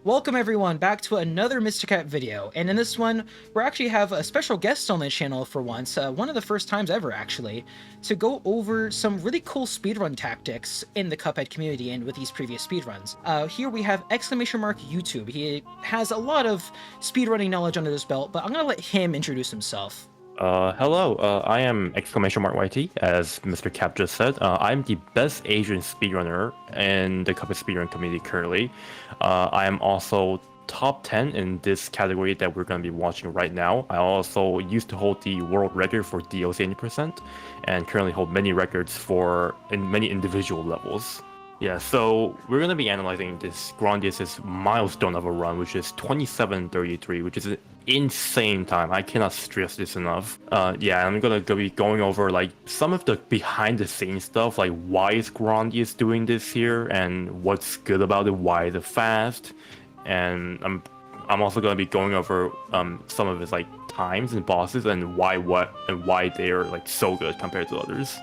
Welcome everyone back to another MrKap video, and in this one, we actually have a special guest on the channel for once, one of the first times ever actually, to go over some really cool speedrun tactics in the Cuphead community and with these previous speedruns. Here we have !YouTube. He has a lot of speedrunning knowledge under his belt, but I'm gonna let him introduce himself. Hello, I am !YT, as MrKap just said. I'm the best Asian speedrunner in the Cuphead speedrun community currently. I am also top 10 in this category that we're going to be watching right now. I also used to hold the world record for DLC 80% and currently hold many records in many individual levels. Yeah, so we're going to be analyzing this Grandius' milestone of a run, which is 27:33, which is an insane time. I cannot stress this enough. Yeah, I'm going to be going over like some of the behind the scenes stuff, like why is Grandius doing this here and what's good about it, why is it fast, and I'm also going to be going over some of his like times and bosses and why they are like so good compared to others.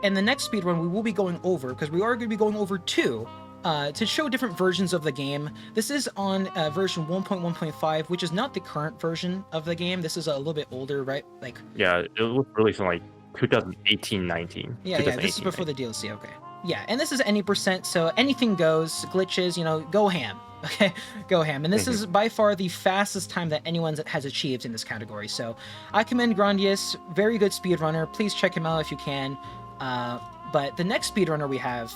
In the next speedrun, we will be going over, because we are going to be going over two, to show different versions of the game. This is on version 1.1.5, which is not the current version of the game. This is a little bit older, right? Like, yeah, it was released in like 2018-19. Yeah, this is before the DLC, okay. Yeah, and this is any percent, so anything goes, glitches, you know, go ham. Okay, go ham. And this is by far the fastest time that anyone has achieved in this category. So I commend Grandius, very good speedrunner. Please check him out if you can. But the next speedrunner we have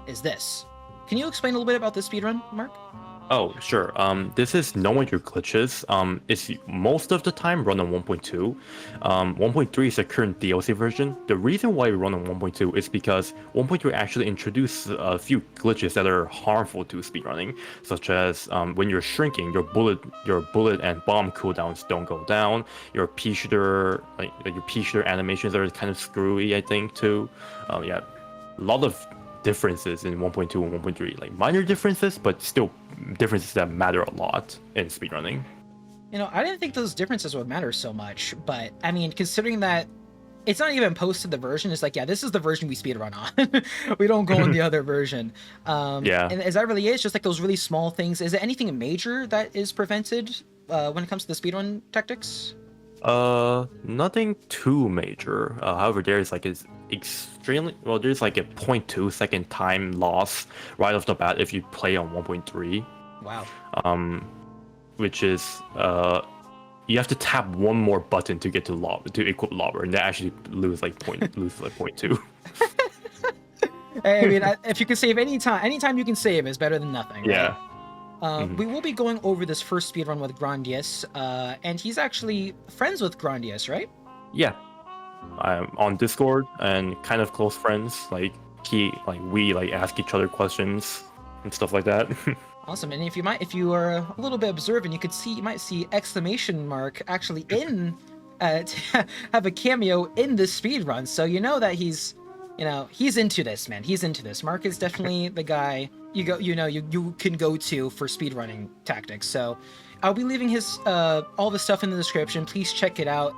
is this. Can you explain a little bit about this speedrun, Mark? Oh, sure. This is No Wonder Glitches. It's most of the time run on 1.2. 1.3 is the current DLC version. The reason why we run on 1.2 is because 1.3 actually introduced a few glitches that are harmful to speedrunning, such as when you're shrinking, your bullet and bomb cooldowns don't go down. Your pea shooter animations are kind of screwy, I think, too. Yeah, a lot of differences in 1.2 and 1.3, like minor differences, but still differences that matter a lot in speedrunning. You know, I didn't think those differences would matter so much, but I mean, considering that it's not even posted the version, it's like, yeah, this is the version we speedrun on. We don't go on the other version. Yeah. And as that really is, just like those really small things. Is there anything major that is prevented when it comes to the speedrun tactics? Nothing too major. However, there's like there's like a 0.2 second time loss right off the bat if you play on 1.3. Wow. Which is you have to tap one more button to get to equip lobber, and they actually lose like 0.2. I mean, if you can save anytime you can save is better than nothing. Right? Yeah. We will be going over this first speedrun with Grandius, and he's actually friends with Grandius, right? Yeah, I'm on Discord and kind of close friends. We ask each other questions and stuff like that. Awesome. And if you are a little bit observant, you might see exclamation mark actually in have a cameo in this speedrun, so you know that he's into this, man. He's into this. Mark is definitely the guy you can go to for speedrunning tactics. So I'll be leaving his all the stuff in the description. Please check it out.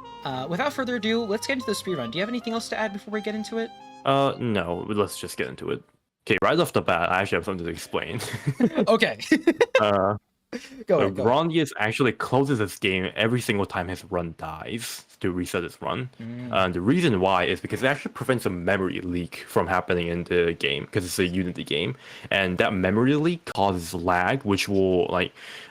Without further ado, let's get into the speedrun. Do you have anything else to add before we get into it? No, let's just get into it. Okay, right off the bat, I actually have something to explain. Okay. Go ahead. Grandius actually closes his game every single time his run dies to reset his run. The reason why is because it actually prevents a memory leak from happening in the game, because it's a Unity game, and that memory leak causes lag, which will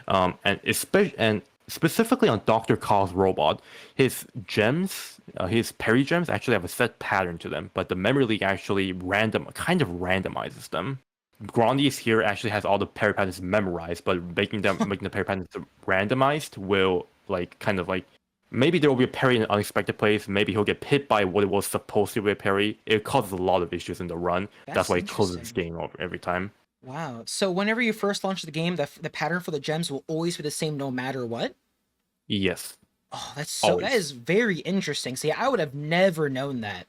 and specifically on Dr. Kahl's robot, his gems, his parry gems actually have a set pattern to them, but the memory leak actually kind of randomizes them. Grandius here actually has all the parry patterns memorized, but making the parry patterns randomized will maybe there will be a parry in an unexpected place. Maybe he'll get hit by what it was supposed to be a parry. It causes a lot of issues in the run. That's why he closes his game over every time. Wow. So whenever you first launch the game, the pattern for the gems will always be the same no matter what? Yes. Oh, that is very interesting. See, I would have never known that.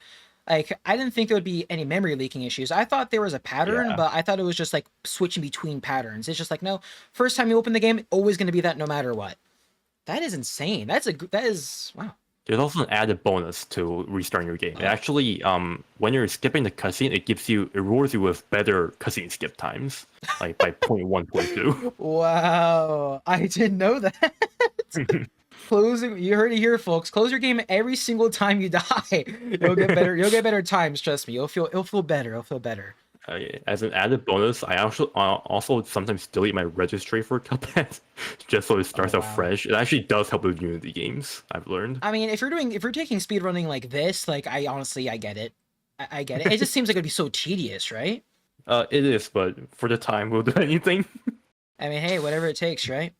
Like, I didn't think there would be any memory leaking issues. I thought there was a pattern, but I thought it was just like switching between patterns. It's just like, no, first time you open the game, always going to be that no matter what. That is insane. That is wow. There's also an added bonus to restarting your game. It Oh, actually, when you're skipping the cutscene, it rewards you with better cutscene skip times, like by point 1, point 2. wow. I didn't know that. Closing, you heard it here, folks. Close your game every single time you die. You'll get better. You'll get better times. Trust me. It'll feel better. It'll feel better. As an added bonus, I also sometimes delete my registry for Cuphead, just so it Oh starts out wow. fresh. It actually does help with Unity games, I've learned. I mean, if you're taking speedrunning like this, like I honestly, I get it. I get it. It just seems like it'd be so tedious, right? It is, but for the time, we'll do anything. I mean, hey, whatever it takes, right?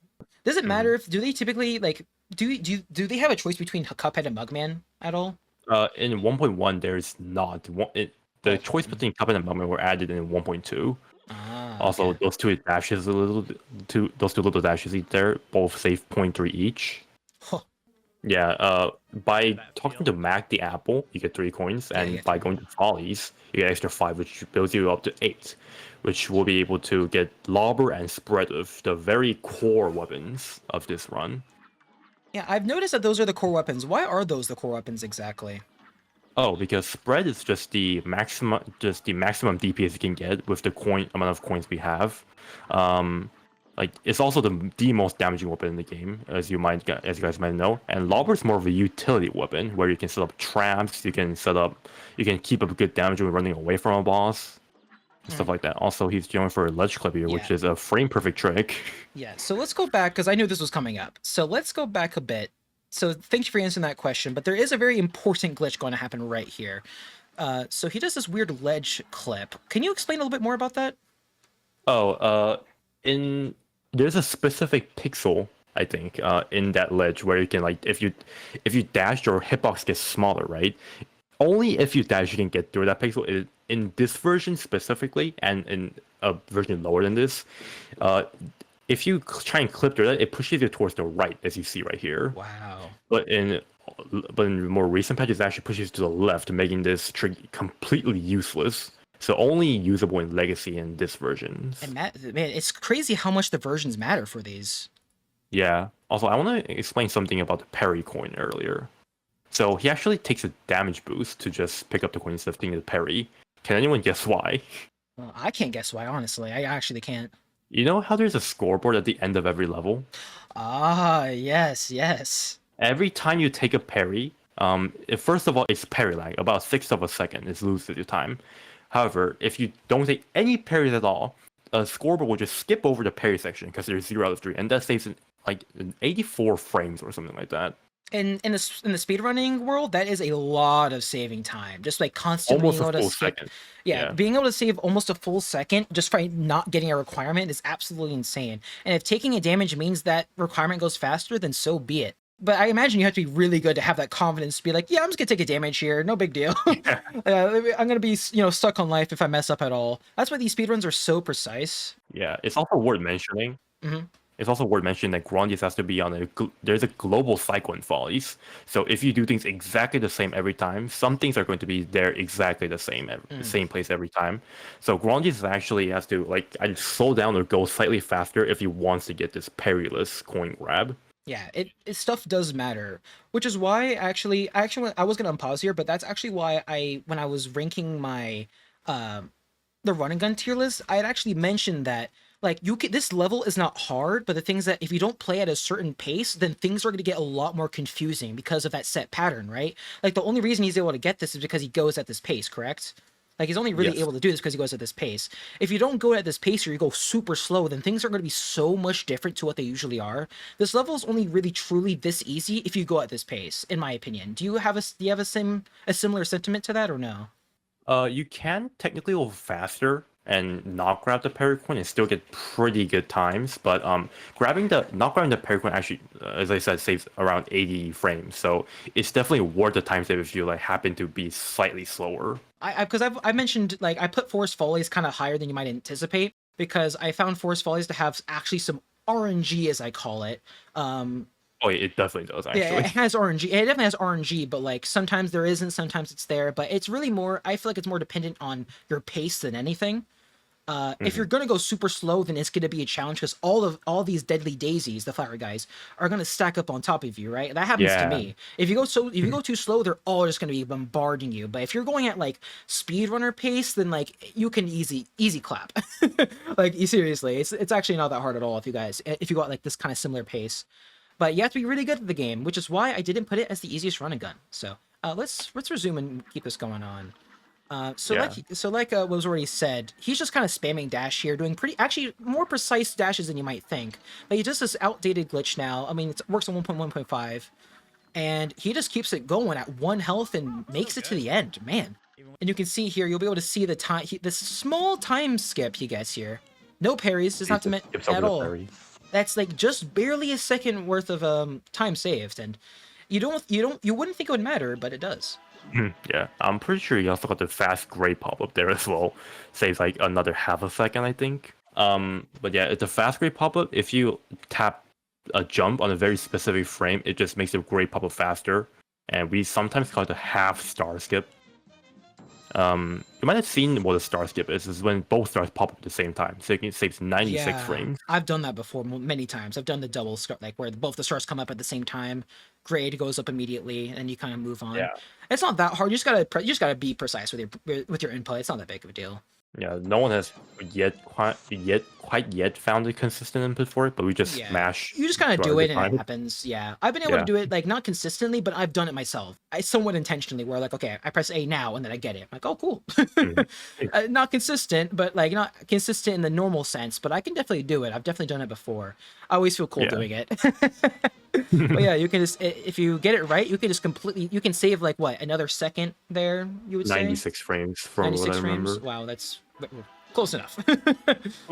Does it Mhm. matter if do they typically like do they have a choice between Cuphead and Mugman at all? In 1.1, there's not the Oh, choice between Cuphead and Mummy were added in 1.2. ah, Also, okay. those those two little dashes there both save point 3 each. Huh. Yeah, by talking to Mac the Apple, you get 3 coins, Yeah, you and get by 3 going coins. to Follies, you get extra 5, which builds you up to 8, which will be able to get Lobber and Spread of the very core weapons of this run. Yeah, I've noticed that those are the core weapons. Why are those the core weapons exactly? Oh, because Spread is just the maximum DPS you can get with the amount of coins we have. Um, like it's also the most damaging weapon in the game, as you guys might know. And Lobber is more of a utility weapon where you can set up traps, you can keep up good damage when running away from a boss, and Hmm. stuff like that. Also, he's going for a ledge clip here, which Yeah, is a frame perfect trick. yeah. So let's go back because I knew this was coming up. So let's go back a bit. So thanks for answering that question, but there is a very important glitch going to happen right here. So he does this weird ledge clip. Can you explain a little bit more about that? Oh, in there's a specific pixel, I think, in that ledge where you can like if you dash, your hitbox gets smaller, right? Only if you dash you can get through that pixel. In this version specifically, and in a version lower than this, uh, if you try and clip through that, it pushes you towards the right, as you see right here. Wow. But in more recent patches, it actually pushes to the left, making this trick completely useless. So only usable in Legacy and this versions. And that, man, it's crazy how much the versions matter for these. Yeah. Also, I want to explain something about the parry coin earlier. So he actually takes a damage boost to just pick up the coin instead of taking the parry. Can anyone guess why? Well, I can't guess why, honestly. I actually can't. You know how there's a scoreboard at the end of every level? Ah, yes, yes. Every time you take a parry, first of all, it's parry lag. About 1/6 of a second is loses your time. However, if you don't take any parries at all, a scoreboard will just skip over the parry section because there's 0 out of 3, and that saves in 84 frames or something like that. In the speedrunning world, that is a lot of saving time. Just like constantly being Almost a able to full skip. second. Yeah, Yeah. being able to save almost a full second just by not getting a requirement is absolutely insane. And if taking a damage means that requirement goes faster, then so be it. But I imagine you have to be really good to have that confidence to be like, yeah, I'm just gonna take a damage here, no big deal. Yeah. I'm gonna be, stuck on life if I mess up at all. That's why these speedruns are so precise. Yeah. It's also worth mentioning. Hmm. It's also worth mentioning that Grandies has to be on there's a global cycle in Follies. So if you do things exactly the same every time, some things are going to be there exactly the same same place every time. So Grandies actually has to like either slow down or go slightly faster if he wants to get this parryless coin grab. Yeah, stuff does matter, which is why actually I was gonna unpause here, but that's actually why when I was ranking my the run and gun tier list, I had actually mentioned that like this level is not hard, but the things that if you don't play at a certain pace, then things are going to get a lot more confusing because of that set pattern, right? Like the only reason he's able to get this is because he goes at this pace, correct? Like he's only really Yes. able to do this because he goes at this pace. If you don't go at this pace or you go super slow, then things are going to be so much different to what they usually are. This level is only really truly this easy if you go at this pace, in my opinion. Do you have a similar sentiment to that or no? You can technically go faster and not grab the parry coin and still get pretty good times, but grabbing the not grabbing the parry coin actually, as I said, saves around 80 frames. So it's definitely worth the time save if you like happen to be slightly slower. Because I mentioned like I put Forest Follies kind of higher than you might anticipate because I found Forest Follies to have actually some RNG as I call it. Oh, yeah, it definitely does Yeah, it actually. has RNG. It definitely has RNG, but like sometimes there isn't, sometimes it's there. But it's really more. I feel like it's more dependent on your pace than anything. If you're gonna go super slow, then it's gonna be a challenge because all these deadly daisies, the flower guys, are gonna stack up on top of you, right? That happens to Yeah. me. If you go too slow, they're all just gonna be bombarding you. But if you're going at like speedrunner pace, then like you can easy clap. Like seriously, it's actually not that hard at all if you go at like this kind of similar pace. But you have to be really good at the game, which is why I didn't put it as the easiest run and gun. So let's resume and keep this going on. What was already said, he's just kind of spamming dash here, doing actually more precise dashes than you might think. But he does this outdated glitch now. I mean, it works on 1.1.5, and he just keeps it going at 1 health and makes it to the end, man. And you can see here, you'll be able to see the time, this small time skip he gets here. No parries, does not to at all. That's like just barely a second worth of time saved, and you wouldn't think it would matter, but it does. Yeah, I'm pretty sure you also got the fast gray pop-up there as well. Saves like another half a second, I think. But yeah, it's a fast gray pop-up. If you tap a jump on a very specific frame, it just makes the gray pop-up faster. And we sometimes call it a half star skip. You might have seen what a star skip is when both stars pop up at the same time. So it saves 96 frames. I've done that before many times. I've done the double like where both the stars come up at the same time. Grade goes up immediately, and you kind of move on. Yeah. It's not that hard. You just gotta be precise with your input. It's not that big of a deal. Yeah, no one has quite yet found a consistent input for it, but we just smash. You just kind of do it and it happens. Yeah, I've been able to do it like not consistently, but I've done it myself. I somewhat intentionally, where like, okay, I press A now and then I get it. I'm like, oh, cool. Not consistent, but like not consistent in the normal sense. But I can definitely do it. I've definitely done it before. I always feel cool doing it. But yeah, you can just, if you get it right, you can just you can save like what, another second there, you would say? 96 frames from what I remember. Frames? Wow, that's close enough.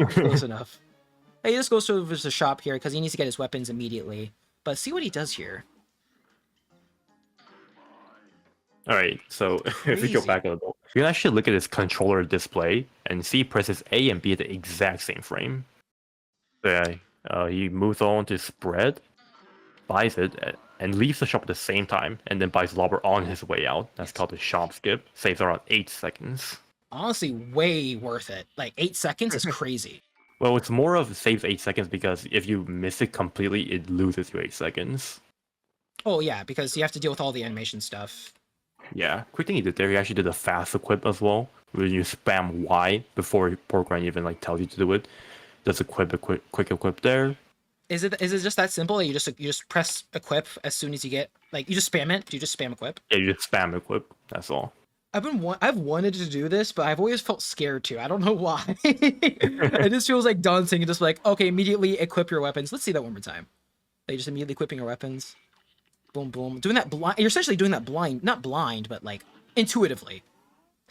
Close enough. Hey, he just goes to the shop here because he needs to get his weapons immediately. But see what he does here. Alright, so if we go back a little, you can actually look at his controller display and see he presses A and B at the exact same frame. So yeah, he moves on to spread, buys it, and leaves the shop at the same time, and then buys Lobber on his way out. That's called the shop skip. Saves around 8 seconds. Honestly, way worth it. Like 8 seconds is crazy. Well, it's more of saves 8 seconds because if you miss it completely, it loses you 8 seconds. Oh yeah, because you have to deal with all the animation stuff. Yeah, quick thing he did there, he actually did a fast equip as well. When you spam Y before Porkrind even like tells you to do it. Just a quick equip there. Is it just that simple? That you just press equip as soon as you get, like, you just spam it? Do you just spam equip? Yeah, you just spam equip. That's all. I've wanted to do this, but I've always felt scared to. I don't know why. It just feels like daunting and just like, okay, immediately equip your weapons. Let's see that one more time. Like just immediately equipping your weapons. Boom, boom. Doing that blind. You're essentially doing that not blind, but like intuitively.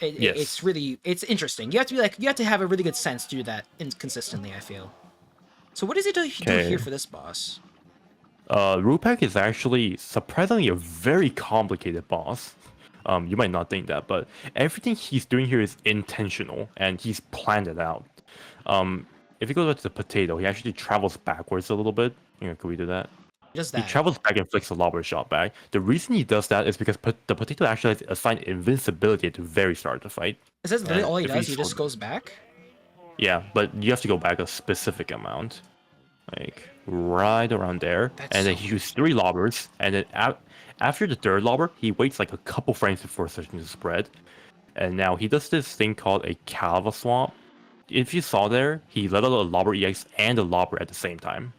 It's interesting. You have to have a really good sense to do that consistently, I feel. So what does he do here for this boss? Rupak is actually surprisingly a very complicated boss. You might not think that, but everything he's doing here is intentional, and he's planned it out. If you go back to the potato, he actually travels backwards a little bit. Can we do that? Just that. He travels back and flicks a lobber shot back. The reason he does that is because the potato actually has assigned invincibility at the very start of the fight. Is that really all he does? He just goes back? Yeah, but you have to go back a specific amount. Like, right around there. And then he shoots 3 lobbers, and then after the 3rd lobber, he waits like a couple frames before starting to spread. And now he does this thing called a Calva swap. If you saw there, he let out a lobber EX and a lobber at the same time.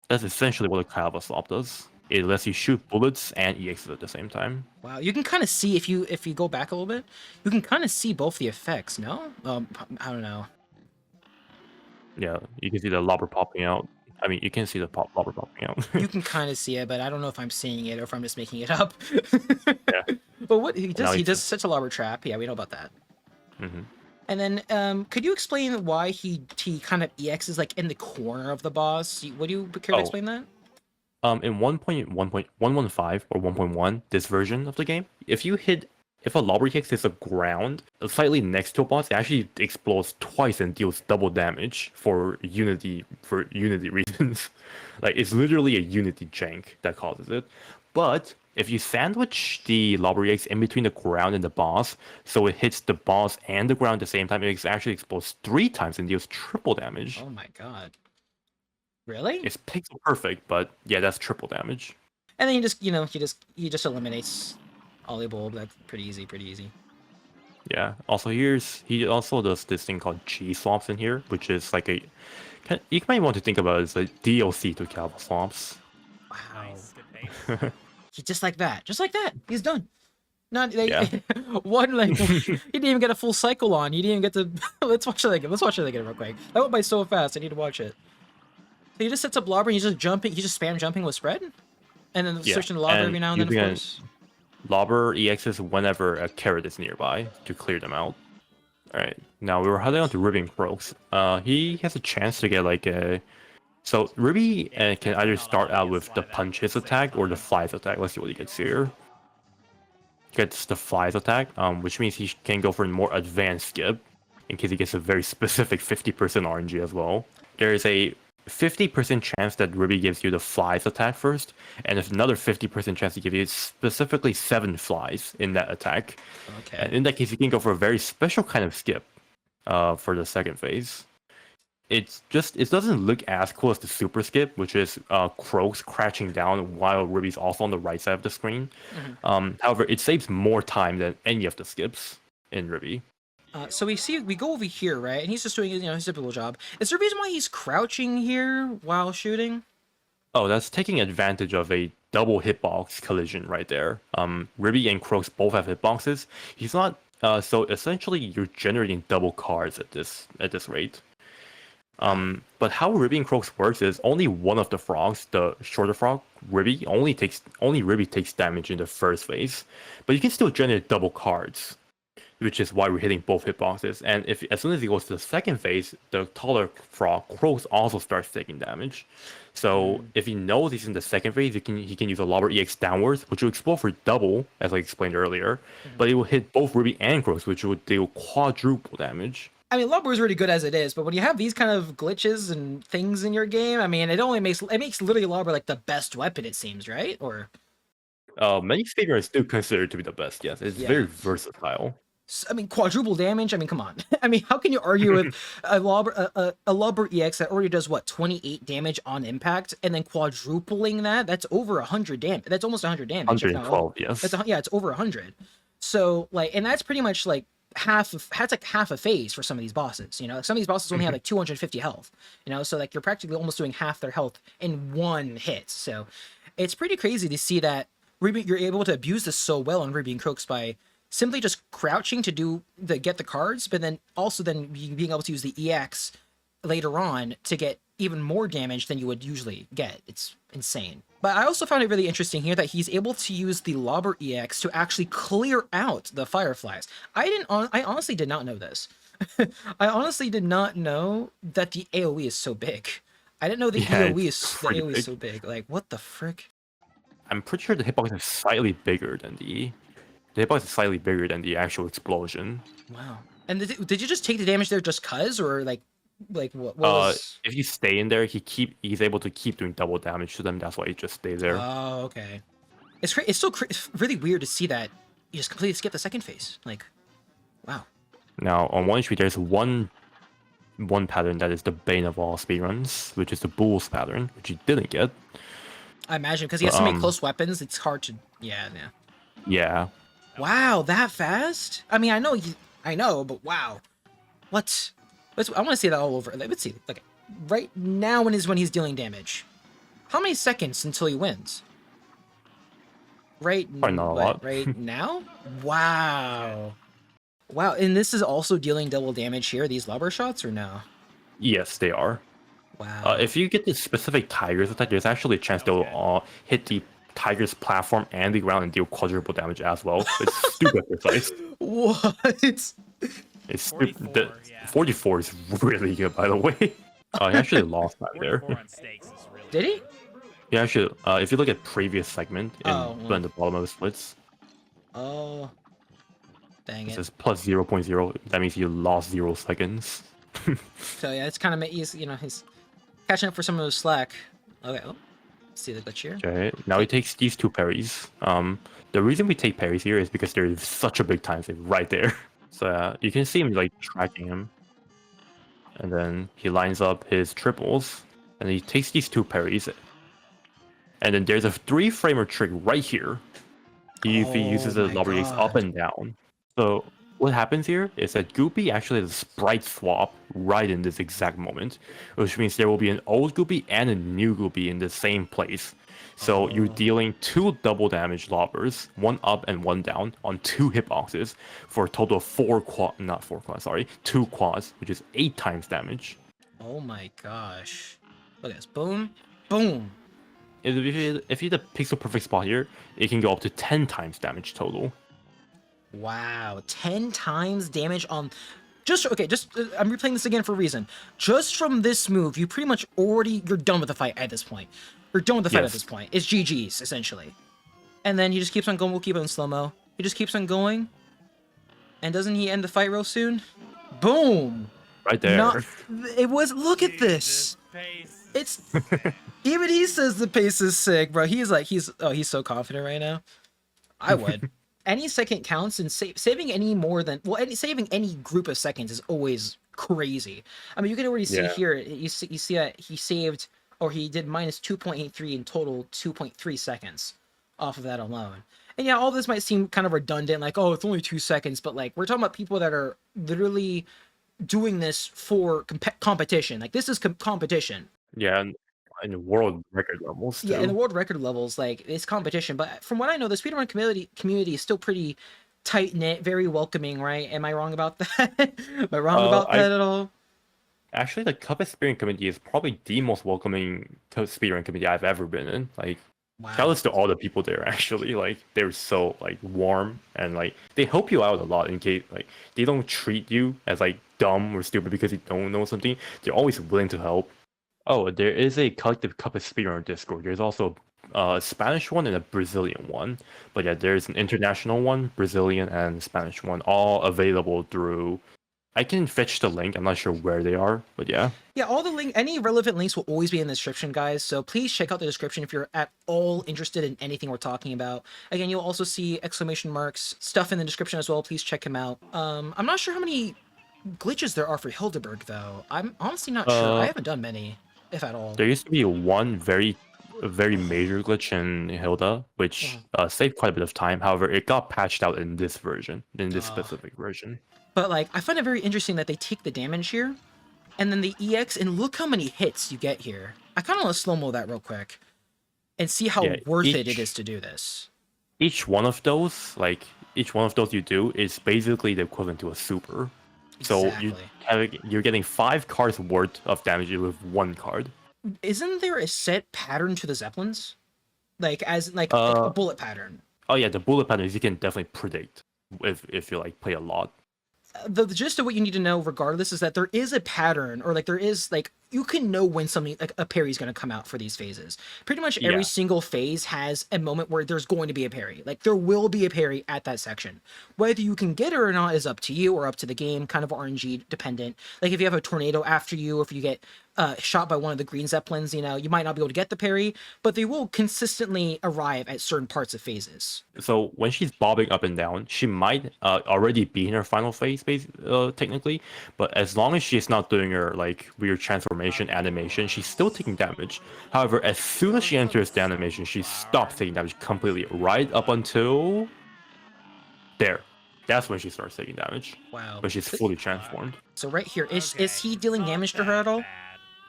That's essentially what a Calva swap does. It lets you shoot bullets and EXs at the same time. Wow, you can kind of see if you go back a little bit, you can kind of see both the effects. No, I don't know. Yeah, you can see the lobber popping out. I mean, you can see the lobber popping out. You can kind of see it, but I don't know if I'm seeing it or if I'm just making it up. Yeah. But what he does such a lobber trap. Yeah, we know about that. Mm-hmm. And then, could you explain why he kind of EXs like in the corner of the boss? Would you care to explain that? In 1.1.115 or 1.1, this version of the game, if a lobber EX hits the ground slightly next to a boss, it actually explodes twice and deals double damage for unity reasons. Like, it's literally a unity jank that causes it. But if you sandwich the lobber eggs in between the ground and the boss, so it hits the boss and the ground at the same time, it actually explodes 3 times and deals triple damage. Oh my god. Really? It's pixel perfect, but yeah, that's triple damage. And then you just, he just eliminates Ollie Bulb. That's pretty easy, pretty easy. Yeah. Also, he also does this thing called G swamps in here, which is like you might want to think about it as a DLC to Calva swamps. Wow. Nice, good bait. He just like that, he's done. Not Yeah. one like he didn't even get a full cycle on. He didn't even get to. Let's watch it again. Let's watch it again real quick. That went by so fast. I need to watch it. So he just sets up lobber. And he's just jumping. He's just spam jumping with spread, and then switching to lobber every now and then. Of course. Lobber EXs whenever a carrot is nearby to clear them out. Alright, now we're heading on to Ribby and Croaks. He has a chance to get like a... So Ribby can either start out with the punches attack or the flies attack. Let's see what he gets here. He gets the flies attack, which means he can go for a more advanced skip, in case he gets a very specific 50% RNG as well. There is a 50% chance that Ribby gives you the flies attack first, and there's another 50% chance to give you specifically 7 flies in that attack. Okay. And in that case, you can go for a very special kind of skip for the second phase. It doesn't look as cool as the super skip, which is Croaks crouching down while Ribby's also on the right side of the screen. Mm-hmm. However, it saves more time than any of the skips in Ribby. So we go over here, right? And he's just doing his typical job. Is there a reason why he's crouching here while shooting? Oh, that's taking advantage of a double hitbox collision right there. Ribby and Croaks both have hitboxes. He's not. So essentially, you're generating double cards at this rate. But how Ribby and Croaks works is only one of the frogs, the shorter frog, Ribby, only Ribby takes damage in the first phase. But you can still generate double cards, which is why we're hitting both hitboxes. And as soon as he goes to the second phase, the taller frog, Croaks, also starts taking damage. So if he knows he's in the second phase, he can use a lobber EX downwards, which will explode for double, as I explained earlier. But it will hit both Ribby and Croaks, which will deal quadruple damage. I mean, lobber is really good as it is, but when you have these kind of glitches and things in your game, I mean, it makes literally lobber like the best weapon, it seems, right? Or many speedrunners do consider it to be the best. Yes, it's very versatile. I mean, quadruple damage. I mean, come on. I mean, how can you argue with a lobber EX that already does what 28 damage on impact, and then quadrupling that? That's over 100 damage. That's almost 100 damage. 112, yes. It's over 100. So like, and that's pretty much like half a phase for some of these bosses. You know, some of these bosses only have like 250 health. You know, so like you're practically almost doing half their health in one hit. So it's pretty crazy to see that you're able to abuse this so well on Ribby and Croaks by simply just crouching to get the cards, but then also being able to use the EX later on to get even more damage than you would usually get. It's insane. But I also found it really interesting here that he's able to use the lobber EX to actually clear out the fireflies. I honestly did not know this. I honestly did not know that the AoE is so big. I didn't know the AoE is so big. Like, what the frick? I'm pretty sure the hitbox is slightly bigger than the hitbox is slightly bigger than the actual explosion. Wow. And did you just take the damage there just cuz, or like what was... If you stay in there, he's able to keep doing double damage to them. That's why he just stays there. Oh, okay. It's really weird to see that you just completely skip the second phase. Like, wow. Now on 1 HP, there's one pattern that is the bane of all speedruns, which is the Bull's pattern, which he didn't get. I imagine because he has so many close weapons, it's hard to... Yeah. Wow, that fast? I mean, I know, but wow. What? I want to see that all over. Let's see. Like, right now when he's dealing damage. How many seconds until he wins? Right now? Wow. Wow, and this is also dealing double damage here, these lobber shots, or no? Yes, they are. Wow. If you get the specific Tiger's attack, there's actually a chance they'll hit the Tiger's platform and the ground and deal quadruple damage as well. It's stupid precise. What? It's 44, 44 is really good, by the way. He actually lost that there. Did he? Yeah, actually, if you look at previous segment in the bottom of the splits. Oh. Dang it. It says plus 0.0. That means you lost 0 seconds. So yeah, it's kind of he's catching up for some of his slack. Okay. Oh. Let's see the glitch here. Okay, now he takes these 2 parries. The reason we take parries here is because there's such a big time save right there. So you can see him like tracking him. And then he lines up his triples, and he takes these 2 parries. And then there's a 3-framer trick right here. He uses the lobber ace up and down. So what happens here is that Goopy actually has a sprite swap right in this exact moment, which means there will be an old Goopy and a new Goopy in the same place. So you're dealing 2 double damage lobbers, 1 up and 1 down, on 2 hitboxes for a total of 2 quads, which is 8 times damage. Oh my gosh. Look at this. Boom. Boom. If you hit the pixel perfect spot here, it can go up to 10 times damage total. Wow. 10 times damage on... I'm replaying this again for a reason. Just from this move, you pretty much you're done with the fight at this point. You're done with the fight at this point. It's GG's, essentially. And then he just keeps on going. We'll keep it in slow-mo. He just keeps on going. And doesn't he end the fight real soon? Boom! Right there. Look at this! It's... Even he says the pace is sick, bro. He's so confident right now. I would. Any second counts, and saving any more than... Well, saving any group of seconds is always crazy. I mean, you can already see here, you see that he saved... Or he did minus 2.83 in total, 2.3 seconds off of that alone. And yeah, all this might seem kind of redundant, like, oh, it's only 2 seconds, but like, we're talking about people that are literally doing this for competition. Like, this is competition. Yeah, and in the world record levels, too. Yeah, in the world record levels, like, it's competition. But from what I know, the speedrun community is still pretty tight-knit, very welcoming, right? Am I wrong about that? Am I wrong about that at all? Actually, the Cuphead speedrun community is probably the most welcoming speedrun community I've ever been in. Like, shout outs to all the people there, actually. Like, they're so, like, warm, and, like, they help you out a lot in case, like, they don't treat you as, like, dumb or stupid because you don't know something. They're always willing to help. Oh, there is a collective Cuphead speedrunner Discord. There's also a Spanish one and a Brazilian one. But yeah, there's an international one, Brazilian, and Spanish one, all available through... I can fetch the link. I'm not sure where they are, but yeah. Yeah, any relevant links will always be in the description, guys. So please check out the description if you're at all interested in anything we're talking about. Again, you'll also see exclamation marks, stuff in the description as well. Please check him out. I'm not sure how many glitches there are for Hilda Berg, though. I'm honestly not sure. I haven't done many, if at all. There used to be one very major glitch in Hilda, which saved quite a bit of time. However, it got patched out in this version, in this specific version. But, like, I find it very interesting that they take the damage here, and then the EX, and look how many hits you get here. I kind of want to slow-mo that real quick, and see how worth it is to do this. Each one of those you do is basically the equivalent to a super. Exactly. So you're getting 5 cards worth of damage with 1 card. Isn't there a set pattern to the Zeppelins? Like, like a bullet pattern? Oh yeah, the bullet patterns you can definitely predict if you, like, play a lot. The gist of what you need to know regardless is that there is a pattern, or like there is, like, you can know when something like a parry is going to come out for these phases. Pretty much every single phase has a moment where there's going to be a parry. Like, there will be a parry at that section. Whether you can get it or not is up to you or up to the game, kind of RNG dependent. Like, if you have a tornado after you, or if you get shot by one of the green zeppelins, you know, you might not be able to get the parry, but they will consistently arrive at certain parts of phases. So when she's bobbing up and down, she might already be in her final phase, technically, but as long as she's not doing her, like, weird transformation animation, she's still taking damage. However, as soon as she enters the animation, she stops taking damage completely, right up until there. That's when she starts taking damage. Wow. When she's fully transformed. So right here, is he dealing damage to her at all?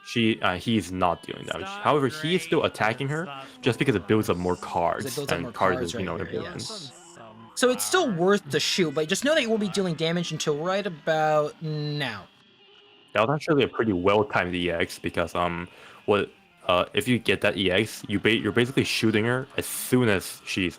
He's not dealing damage. However, he is still attacking her just because it builds up more cards. Cards is, you know, important. Yes. So it's still worth the shoot, but just know that you won't be dealing damage until right about now. That was actually a pretty well-timed EX because if you get that EX, you're basically shooting her as soon as she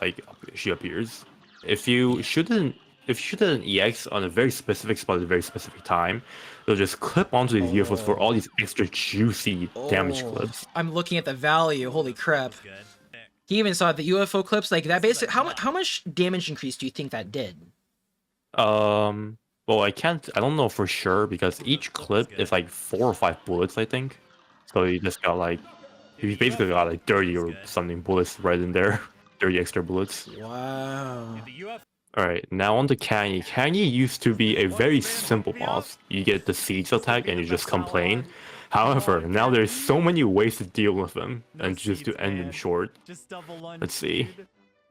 appears. If you shoot an EX on a very specific spot at a very specific time, they'll just clip onto these UFOs for all these extra juicy damage clips. I'm looking at the value. Holy crap! He even saw the UFO clips. Like, that basic. How much damage increase do you think that did? Well, I don't know for sure because each clip is like 4 or 5 bullets, I think. So you just He basically got like 30 or something bullets right in there. 30 extra bullets. Wow. Alright, now on to Cagney. Cagney used to be a very simple boss. You get the siege attack and you just complain. However, now there's so many ways to deal with him and just to end him short. Let's see.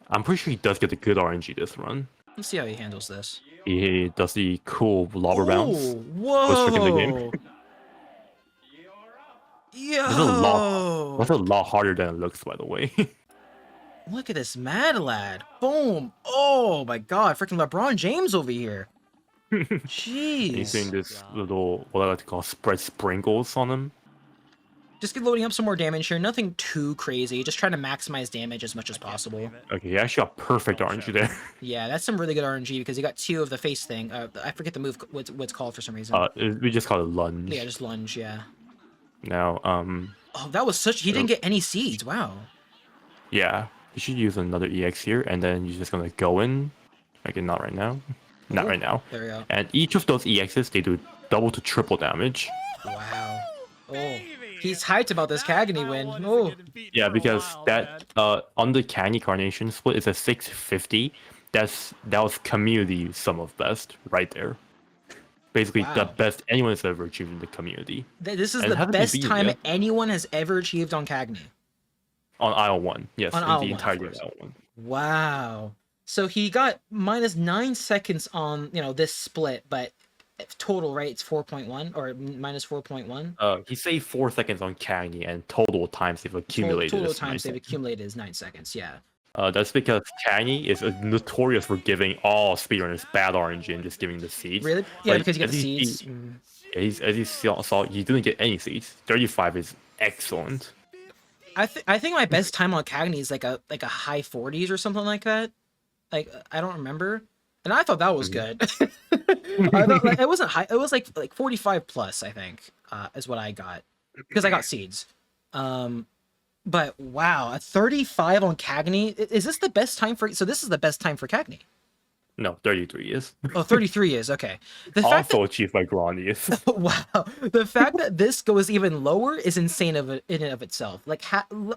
I'm pretty sure he does get a good RNG this run. Let's see how he handles this. He does the cool lobber bounce. Whoa! First trick in the game. Yo! That's a lot harder than it looks, by the way. Look at this mad lad. Boom. Oh my god, freaking LeBron James over here. Jeez. He's doing this little, what I like to call spread sprinkles on him. Just get loading up some more damage here. Nothing too crazy. Just trying to maximize damage as much as possible. Okay, he actually got perfect RNG there. Yeah, that's some really good RNG because he got 2 of the face thing. I forget the move, what it's called for some reason. We just call it lunge. Yeah, just lunge, yeah. Now, Oh, that was such... He didn't get any seeds. Wow. Yeah. You should use another EX here, and then you're just gonna go in. Okay, not right now. Not right now. There we go. And each of those EXs, they do double to triple damage. Wow. Oh, he's hyped about this Cagney win. Oh. Yeah, because that on the Cagney Carnation split is a 650. That was community sum of best right there. Basically, the best anyone has ever achieved in the community. This is the best time anyone has ever achieved on Cagney. On Isle 1, yes, on in the entirety of Isle 1. Wow. So he got minus 9 seconds on, this split, but total, right? It's 4.1 or minus 4.1. He saved 4 seconds on Cagney, and total times they've accumulated. Total times they've accumulated is 9 seconds. Yeah. That's because Cagney is notorious for giving all speedrunners bad RNG and just giving the seeds. Really? Yeah, because you get the seeds. As you saw, he didn't get any seeds. 35 is excellent. I think my best time on Cagney is like a high 40s or something like that. Like I don't remember, and I thought that was good. I thought, like, it wasn't high. It was like 45 plus, I think, is what I got because I got seeds. But wow, a 35 on Cagney. Is this the best time for? So this is the best time for Cagney. No, 33 is. Oh, 33 is okay. The fact also achieved by Grande is. Wow, the fact that this goes even lower is insane in and of itself. Like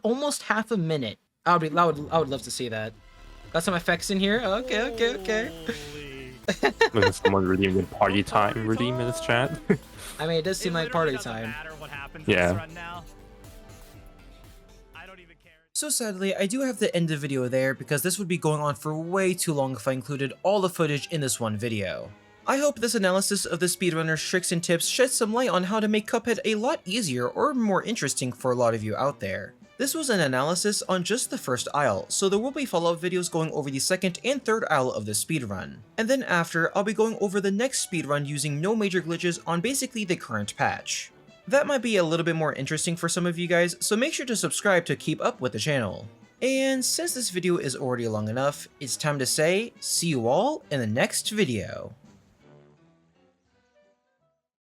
almost half a minute. I would love to see that. Got some effects in here. Okay. When someone redeemed the party time redeem in this chat. I mean, it does seem like party time. Yeah. So sadly, I do have to end the video there because this would be going on for way too long if I included all the footage in this one video. I hope this analysis of the speedrunner's tricks and tips sheds some light on how to make Cuphead a lot easier or more interesting for a lot of you out there. This was an analysis on just the first isle, so there will be follow-up videos going over the second and third isle of the speedrun. And then after, I'll be going over the next speedrun using no major glitches on basically the current patch. That might be a little bit more interesting for some of you guys, so make sure to subscribe to keep up with the channel. And since this video is already long enough, it's time to say, see you all in the next video.